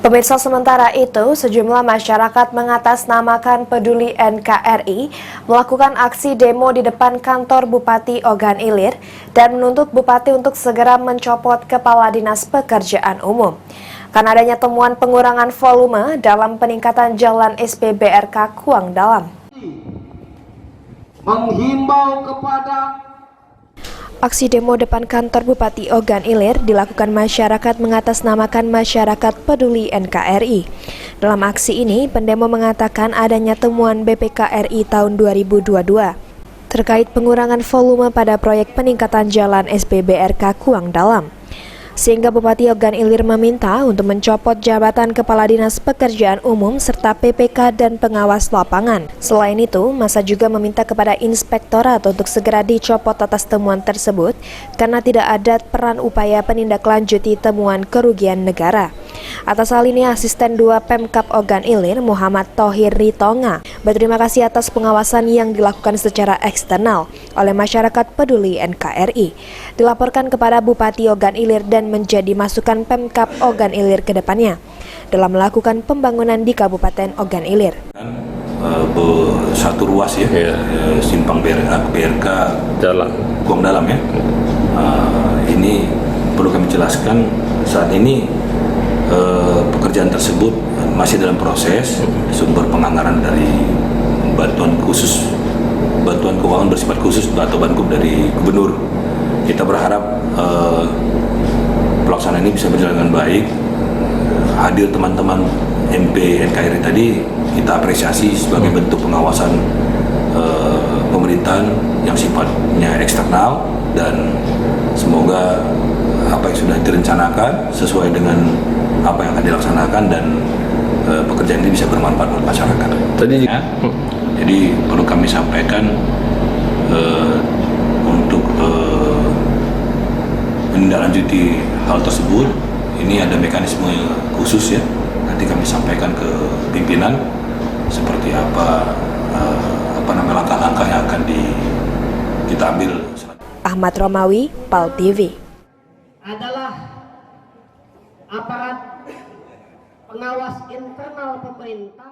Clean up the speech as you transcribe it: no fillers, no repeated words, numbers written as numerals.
Pemirsa, sementara itu, sejumlah masyarakat mengatasnamakan Peduli NKRI melakukan aksi demo di depan kantor Bupati Ogan Ilir dan menuntut Bupati untuk segera mencopot Kepala Dinas Pekerjaan Umum karena adanya temuan pengurangan volume dalam peningkatan jalan SPBRK Kuang Dalam. Menghimbau kepada Aksi demo depan kantor Bupati Ogan Ilir dilakukan masyarakat mengatasnamakan Masyarakat Peduli NKRI. Dalam aksi ini, pendemo mengatakan adanya temuan BPK RI tahun 2022 terkait pengurangan volume pada proyek peningkatan jalan SPBRK Kuang Dalam. Sehingga Bupati Ogan Ilir meminta untuk mencopot jabatan Kepala Dinas Pekerjaan Umum serta PPK dan pengawas lapangan. Selain itu, masa juga meminta kepada Inspektorat untuk segera dicopot atas temuan tersebut karena tidak ada peran upaya penindaklanjuti temuan kerugian negara. Atas hal ini, Asisten 2 Pemkab Ogan Ilir Muhammad Thohir Ritonga berterima kasih atas pengawasan yang dilakukan secara eksternal oleh Masyarakat Peduli NKRI. Dilaporkan kepada Bupati Ogan Ilir dan menjadi masukan Pemkab Ogan Ilir ke depannya dalam melakukan pembangunan di Kabupaten Ogan Ilir. Satu ruas ya, simpang BRK Jalan Kuang Dalam ya. Ini perlu kami jelaskan, saat ini pekerjaan tersebut masih dalam proses. Sumber penganggaran dari bantuan keuangan bersifat khusus atau Bankup dari Gubernur. Kita berharap pelaksanaan ini bisa berjalan dengan baik. Hadir teman-teman MP NKRI tadi kita apresiasi sebagai bentuk pengawasan pemerintahan yang sifatnya eksternal, dan semoga apa yang sudah direncanakan sesuai dengan apa yang akan dilaksanakan dan pekerjaan ini bisa bermanfaat buat masyarakat. Jadi perlu kami sampaikan untuk menindaklanjuti hal tersebut, ini ada mekanisme khusus ya. Nanti kami sampaikan ke pimpinan seperti apa langkah-langkah yang akan kita ambil. Ahmad Romawi, PAL TV. adalah aparat pengawas internal pemerintah.